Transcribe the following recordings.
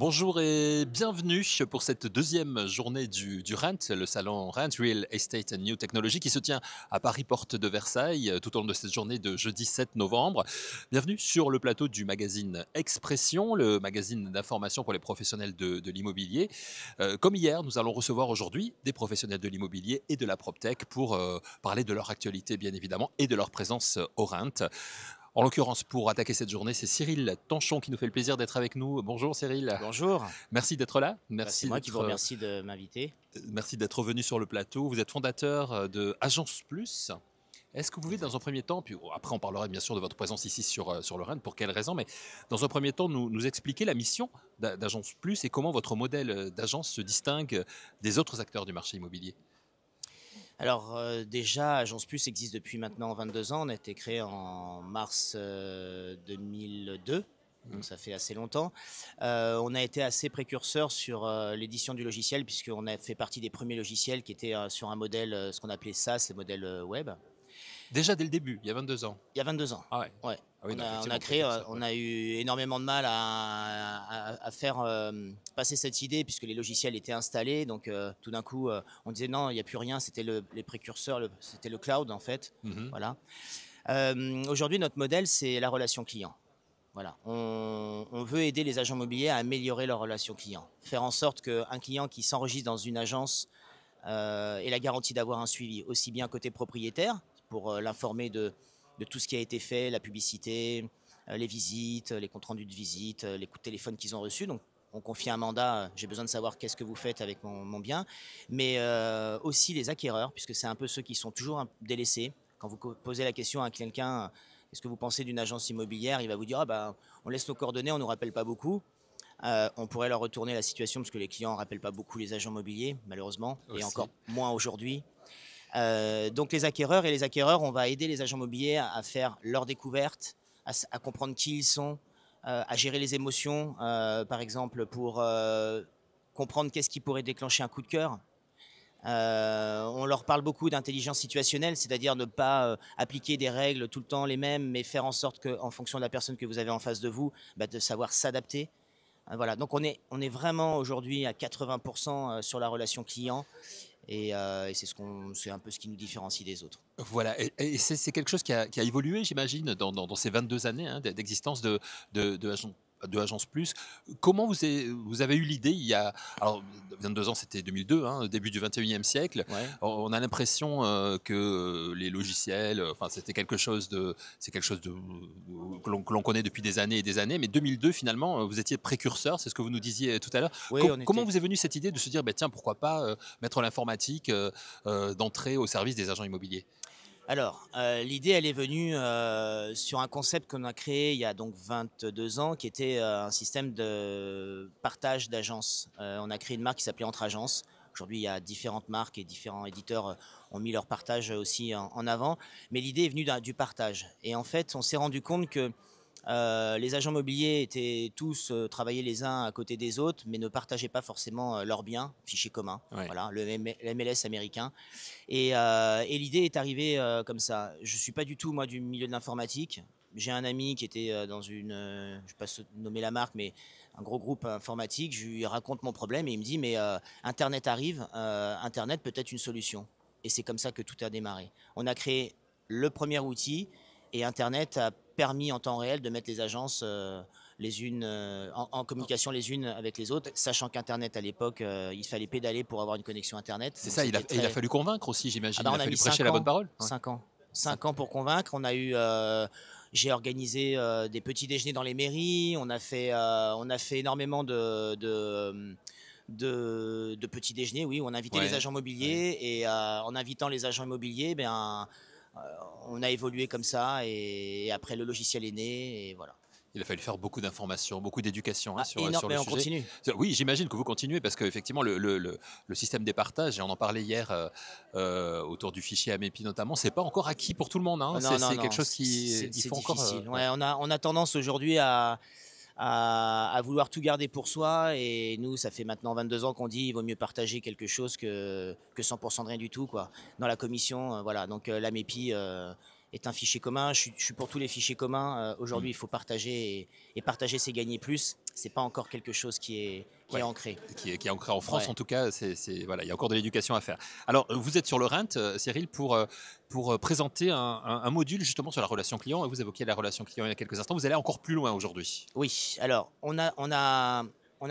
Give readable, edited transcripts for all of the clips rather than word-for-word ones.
Bonjour et bienvenue pour cette deuxième journée du RENT, le salon RENT, Real Estate and New Technology, qui se tient à Paris, porte de Versailles, tout au long de cette journée de jeudi 7 novembre. Bienvenue sur le plateau du magazine Expression, le magazine d'information pour les professionnels de l'immobilier. Comme hier, nous allons recevoir aujourd'hui des professionnels de l'immobilier et de la PropTech pour parler de leur actualité, bien évidemment, et de leur présence au RENT. En l'occurrence, pour attaquer cette journée, c'est Cyril Tanchon qui nous fait le plaisir d'être avec nous. Bonjour Cyril. Bonjour. Merci d'être là. C'est moi qui vous remercie de m'inviter. Merci d'être venu sur le plateau. Vous êtes fondateur de Agence Plus. Est-ce que vous pouvez, dans un Exact. premier temps, puis après on parlera bien sûr de votre présence ici sur le Rennes, pour quelles raisons, mais dans un premier temps, nous expliquer la mission d'Agence Plus et comment votre modèle d'agence se distingue des autres acteurs du marché immobilier. Alors déjà, Agence Plus existe depuis maintenant 22 ans. On a été créé en mars 2002. Donc ça fait assez longtemps. On a été assez précurseur sur l'édition du logiciel puisqu'on a fait partie des premiers logiciels qui étaient sur un modèle, ce qu'on appelait SaaS, le modèle web. Déjà dès le début, il y a 22 ans. Il y a 22 ans. Ah ouais. Ouais. Ah oui, On donc a, on effectivement, a créé, précurseur, on ouais. a eu énormément de mal à faire passer cette idée puisque les logiciels étaient installés. Donc tout d'un coup, on disait non, il n'y a plus rien. C'était les précurseurs, c'était le cloud en fait. Mhm. Voilà. Aujourd'hui, notre modèle, c'est la relation client. Voilà. On veut aider les agents immobiliers à améliorer leur relation client. Faire en sorte qu'un client qui s'enregistre dans une agence ait la garantie d'avoir un suivi aussi bien côté propriétaire pour l'informer de tout ce qui a été fait, la publicité, les visites, les comptes rendus de visite, les coups de téléphone qu'ils ont reçus. Donc, on confie un mandat, j'ai besoin de savoir qu'est-ce que vous faites avec mon bien, mais aussi les acquéreurs, puisque c'est un peu ceux qui sont toujours délaissés. Quand vous posez la question à quelqu'un, qu'est-ce que vous pensez d'une agence immobilière, il va vous dire, ah ben, on laisse nos coordonnées, on ne nous rappelle pas beaucoup. On pourrait leur retourner la situation, parce que les clients ne rappellent pas beaucoup les agents immobiliers, malheureusement, et Aussi. encore moins aujourd'hui. Donc les acquéreurs, on va aider les agents immobiliers à faire leur découverte, à comprendre qui ils sont, à gérer les émotions, par exemple pour comprendre qu'est-ce qui pourrait déclencher un coup de cœur. On leur parle beaucoup d'intelligence situationnelle, c'est-à-dire ne pas appliquer des règles tout le temps les mêmes, mais faire en sorte qu'en fonction de la personne que vous avez en face de vous, de savoir s'adapter. Voilà, donc on est vraiment aujourd'hui à 80% sur la relation client et c'est un peu ce qui nous différencie des autres. Voilà, et c'est quelque chose qui a évolué, j'imagine, dans ces 22 années hein, d'existence de Agence Plus. Comment vous avez eu l'idée il y a... Alors, 22 ans, c'était 2002, hein, début du 21e siècle. Ouais. On a l'impression que les logiciels, enfin, c'est quelque chose que l'on connaît depuis des années et des années. Mais 2002, finalement, vous étiez précurseur, c'est ce que vous nous disiez tout à l'heure. Oui, on Comment était. vous est venue cette idée de se dire, bah, tiens, pourquoi pas mettre l'informatique d'entrer au service des agents immobiliers? Alors, l'idée, elle est venue sur un concept qu'on a créé il y a donc 22 ans, qui était un système de partage d'agences. On a créé une marque qui s'appelait Entre Agences. Aujourd'hui, il y a différentes marques et différents éditeurs ont mis leur partage aussi en avant. Mais l'idée est venue du partage. Et en fait, on s'est rendu compte que les agents immobiliers étaient tous travaillaient les uns à côté des autres, mais ne partageaient pas forcément leurs biens, fichiers communs. Ouais. Voilà, le MLS américain. Et l'idée est arrivée comme ça. Je ne suis pas du tout, moi, du milieu de l'informatique. J'ai un ami qui était dans une, je ne vais pas nommer la marque, mais un gros groupe informatique. Je lui raconte mon problème et il me dit, mais Internet arrive, Internet peut être une solution. Et c'est comme ça que tout a démarré. On a créé le premier outil et Internet a permis en temps réel de mettre les agences les unes en communication les unes avec les autres, sachant qu'Internet à l'époque, il fallait pédaler pour avoir une connexion Internet. C'est Donc ça, c'était il a très. fallu convaincre aussi, Ah j'imagine. bah Il a on a fallu mis prêcher 5 la bonne ans, parole. Ouais. 5 ans. Cinq- 5 ans pour convaincre. J'ai organisé des petits déjeuners dans les mairies. On a fait énormément de petits déjeuners, oui, où on invitait les Ouais, agents ouais. immobiliers et en invitant les agents immobiliers, euh, on a évolué comme ça et après le logiciel est né et voilà. Il a fallu faire beaucoup d'informations, beaucoup d'éducation hein, sur le Mais on sujet. continue. Oui, j'imagine que vous continuez parce qu'effectivement, le système des partages, et on en parlait hier autour du fichier AMEPI notamment, c'est pas encore acquis pour tout le monde. Hein. Non, non, C'est quelque non, chose qui il c'est faut encore. difficile. Ouais. Ouais, on a tendance aujourd'hui à vouloir tout garder pour soi. Et nous, ça fait maintenant 22 ans qu'on dit il vaut mieux partager quelque chose que 100% de rien du tout, quoi. Dans la commission, voilà. Donc l'AMEPI est un fichier commun. Je suis pour tous les fichiers communs. Mm. Aujourd'hui, il faut partager et partager, c'est gagner plus. C'est pas encore quelque chose qui est Ouais, ancré. qui est ancré en France Ouais. en tout cas, voilà, il y a encore de l'éducation à faire. Alors, vous êtes sur le Rent, Cyril, pour présenter un module justement sur la relation client. Vous évoquiez la relation client il y a quelques instants. Vous allez encore plus loin aujourd'hui. Oui, alors on a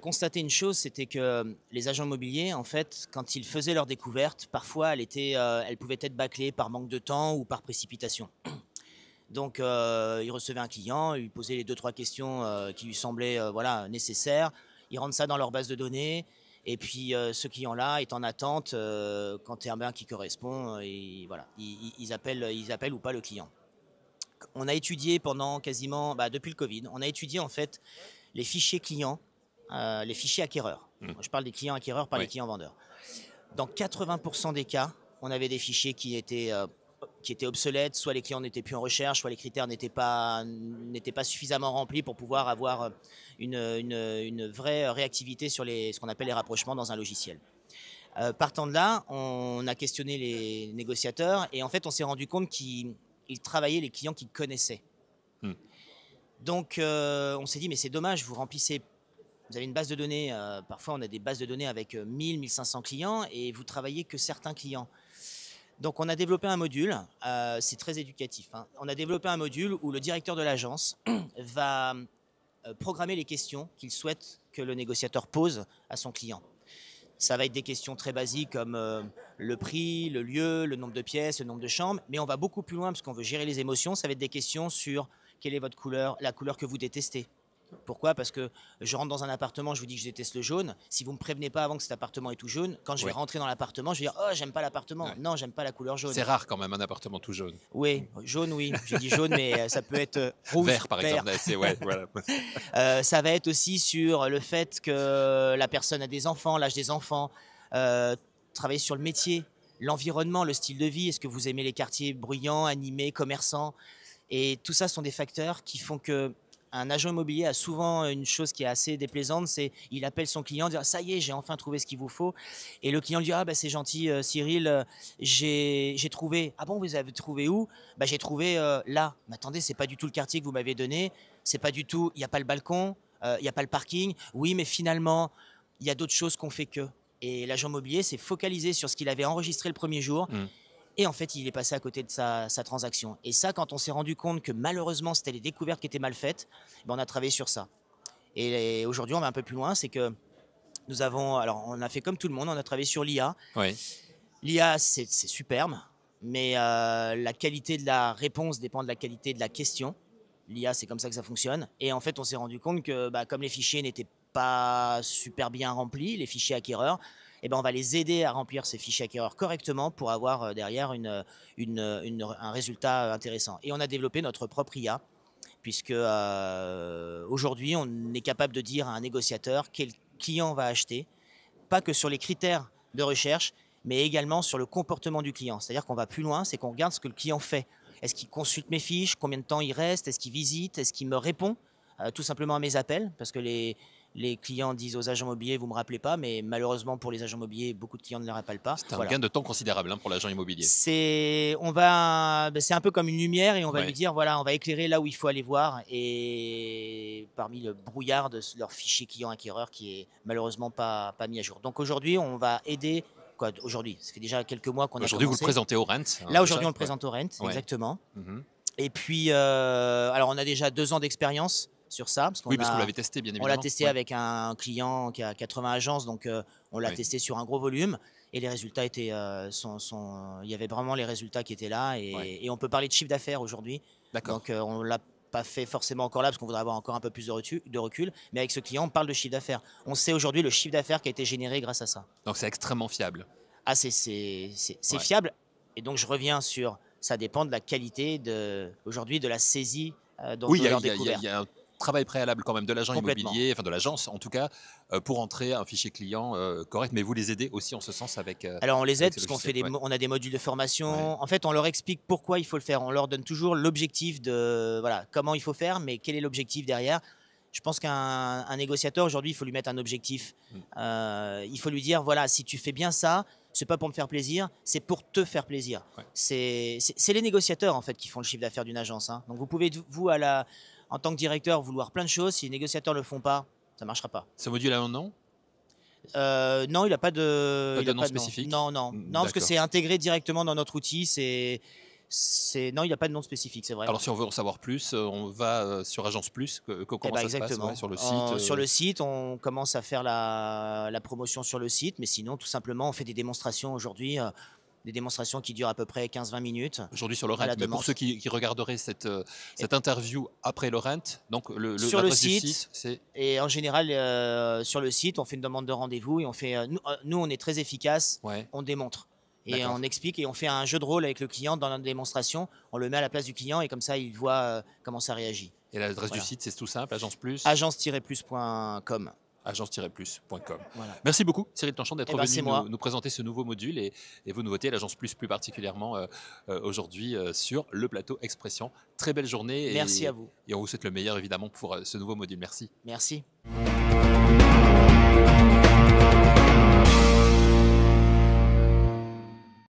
constaté une chose, c'était que les agents immobiliers, en fait, quand ils faisaient leur découverte, parfois elle pouvait être bâclée par manque de temps ou par précipitation. Donc, il recevait un client, il lui posait les 2-3 questions qui lui semblaient voilà, nécessaires. Ils rentrent ça dans leur base de données. Et puis, ce client-là est en attente quand il y a un bien qui correspond. Et voilà, ils appellent ou pas le client. On a étudié pendant quasiment, depuis le Covid, on a étudié en fait les fichiers clients, les fichiers acquéreurs. Hmm. Je parle des clients acquéreurs, pas les Oui. clients vendeurs. Dans 80% des cas, on avait des fichiers qui étaient obsolètes, soit les clients n'étaient plus en recherche, soit les critères n'étaient pas suffisamment remplis pour pouvoir avoir une vraie réactivité sur ce qu'on appelle les rapprochements dans un logiciel. Partant de là, on a questionné les négociateurs et en fait, on s'est rendu compte qu'ils travaillaient les clients qu'ils connaissaient. Hmm. Donc, on s'est dit, mais c'est dommage, vous avez une base de données, parfois on a des bases de données avec 1000, 1500 clients et vous travaillez que certains clients. Donc on a développé un module, c'est très éducatif, hein. On a développé un module où le directeur de l'agence va programmer les questions qu'il souhaite que le négociateur pose à son client. Ça va être des questions très basiques comme le prix, le lieu, le nombre de pièces, le nombre de chambres, mais on va beaucoup plus loin parce qu'on veut gérer les émotions. Ça va être des questions sur quelle est votre couleur, la couleur que vous détestez. Pourquoi? Parce que je rentre dans un appartement, je vous dis que je déteste le jaune. Si vous ne me prévenez pas avant que cet appartement est tout jaune, quand je vais Oui. rentrer dans l'appartement, je vais dire oh j'aime pas l'appartement. Ouais. Non, j'aime pas la couleur jaune. C'est rare quand même un appartement tout jaune. Oui, jaune, oui. J'ai dit jaune, mais ça peut être rouge, Vert par exemple. Ouais, voilà. Ça va être aussi sur le fait que la personne a des enfants, l'âge des enfants, travailler sur le métier, l'environnement, le style de vie. Est-ce que vous aimez les quartiers bruyants, animés, commerçants? Et tout ça sont des facteurs qui font que un agent immobilier a souvent une chose qui est assez déplaisante, c'est il appelle son client, dire ça y est, j'ai enfin trouvé ce qu'il vous faut, et le client lui dit ah bah c'est gentil Cyril, j'ai trouvé. Ah bon, vous avez trouvé où? Bah j'ai trouvé là. Mais attendez, c'est pas du tout le quartier que vous m'avez donné, c'est pas du tout, il y a pas le balcon, il y a pas le parking. Oui, mais finalement il y a d'autres choses qu'on fait que. Et l'agent immobilier s'est focalisé sur ce qu'il avait enregistré le premier jour. Hmm. Et en fait, il est passé à côté de sa transaction. Et ça, quand on s'est rendu compte que malheureusement, c'était les découvertes qui étaient mal faites, ben on a travaillé sur ça. Et aujourd'hui, on va un peu plus loin, c'est que alors on a fait comme tout le monde, on a travaillé sur l'IA. Oui. L'IA, c'est superbe, mais la qualité de la réponse dépend de la qualité de la question. L'IA, c'est comme ça que ça fonctionne. Et en fait, on s'est rendu compte que comme les fichiers n'étaient pas super bien remplis, les fichiers acquéreurs, eh ben, on va les aider à remplir ces fichiers acquéreurs correctement pour avoir derrière un résultat intéressant. Et on a développé notre propre IA, puisque aujourd'hui, on est capable de dire à un négociateur quel client va acheter, pas que sur les critères de recherche, mais également sur le comportement du client. C'est-à-dire qu'on va plus loin, c'est qu'on regarde ce que le client fait. Est-ce qu'il consulte mes fiches? Combien de temps il reste? Est-ce qu'il visite? Est-ce qu'il me répond tout simplement à mes appels? Parce que les clients disent aux agents immobiliers, vous ne me rappelez pas, mais malheureusement pour les agents immobiliers, beaucoup de clients ne les rappellent pas. C'est un Voilà. gain de temps considérable pour l'agent immobilier. C'est un peu comme une lumière et on va Ouais. lui dire, voilà, on va éclairer là où il faut aller voir. Et parmi le brouillard de leur fichier client-acquéreur qui est malheureusement pas mis à jour. Donc aujourd'hui, on va aider. Aujourd'hui, ça fait déjà quelques mois qu'on a commencé. Aujourd'hui, vous le présentez au Rent. Là, aujourd'hui, déjà. on le présente au Rent, Ouais. exactement. Mhm. Et puis, alors on a déjà 2 ans d'expérience sur ça. Parce Oui, parce que vous l'avez testé, bien on évidemment. l'a testé Ouais. avec un client qui a 80 agences, donc on l'a Oui. testé sur un gros volume. Et les résultats étaient, il y avait vraiment les résultats qui étaient là. Et on peut parler de chiffre d'affaires aujourd'hui. D'accord. Donc on ne l'a pas fait forcément encore là, parce qu'on voudrait avoir encore un peu plus de recul. Mais avec ce client, on parle de chiffre d'affaires. On sait aujourd'hui le chiffre d'affaires qui a été généré grâce à ça. Donc c'est extrêmement fiable. Ah, c'est Ouais. fiable. Et donc, je reviens sur, ça dépend de la qualité aujourd'hui de la saisie dans Oui, il y, leur a- il y a- découverte. il y a un travail préalable quand même de l'agent Complètement. immobilier, enfin de l'agence en tout cas, pour entrer un fichier client correct. Mais vous les aidez aussi en ce sens avec. Alors, on les avec aide ces parce qu'on fait logiciels. Ouais. on a des modules de formation. Ouais. En fait, on leur explique pourquoi il faut le faire. On leur donne toujours l'objectif de, voilà, comment il faut faire, mais quel est l'objectif derrière. Je pense qu'un négociateur, aujourd'hui, il faut lui mettre un objectif. Il faut lui dire, voilà, si tu fais bien ça, c'est pas pour me faire plaisir, c'est pour te faire plaisir. Ouais. C'est les négociateurs, en fait, qui font le chiffre d'affaires d'une agence, hein. Donc, vous pouvez, vous, en tant que directeur, vouloir plein de choses. Si les négociateurs ne le font pas, Ça marchera pas. Ce module a un nom? Non, il a pas Pas il de a nom pas de nom. spécifique? Non, non. Non, parce que D'accord. c'est intégré directement dans notre outil, non, il y a pas de nom spécifique, c'est vrai. Alors si on veut en savoir plus, on va, sur Agence Plus, Eh comment ben ça se passe? Ouais, exactement. sur le site, Sur le site, on commence à faire la promotion sur le site, mais sinon, tout simplement, on fait des démonstrations aujourd'hui, des démonstrations qui durent à peu près 15-20 minutes aujourd'hui sur le à Rent. la Mais pour demande. ceux qui regarderaient cette, Et cette interview après le Rent, donc sur le l'adresse du site, site, c'est et en général, sur le site, on fait une demande de rendez-vous et on fait, nous, on est très efficace, ouais, on démontre et d'accord. on explique et on fait un jeu de rôle avec le client dans notre démonstration. On le met à la place du client et comme ça, il voit comment ça réagit. Et l'adresse du Voilà. site, c'est tout simple, Agence Plus, Agence-plus.com. agence-plus.com. Voilà. Merci beaucoup Cyril Tanchant Eh d'être ben, venu c'est moi. nous présenter ce nouveau module et vos nouveautés à l'Agence Plus particulièrement aujourd'hui sur le plateau Expression. Très belle journée Merci à vous. et on vous souhaite le meilleur évidemment pour ce nouveau module. Merci. Merci.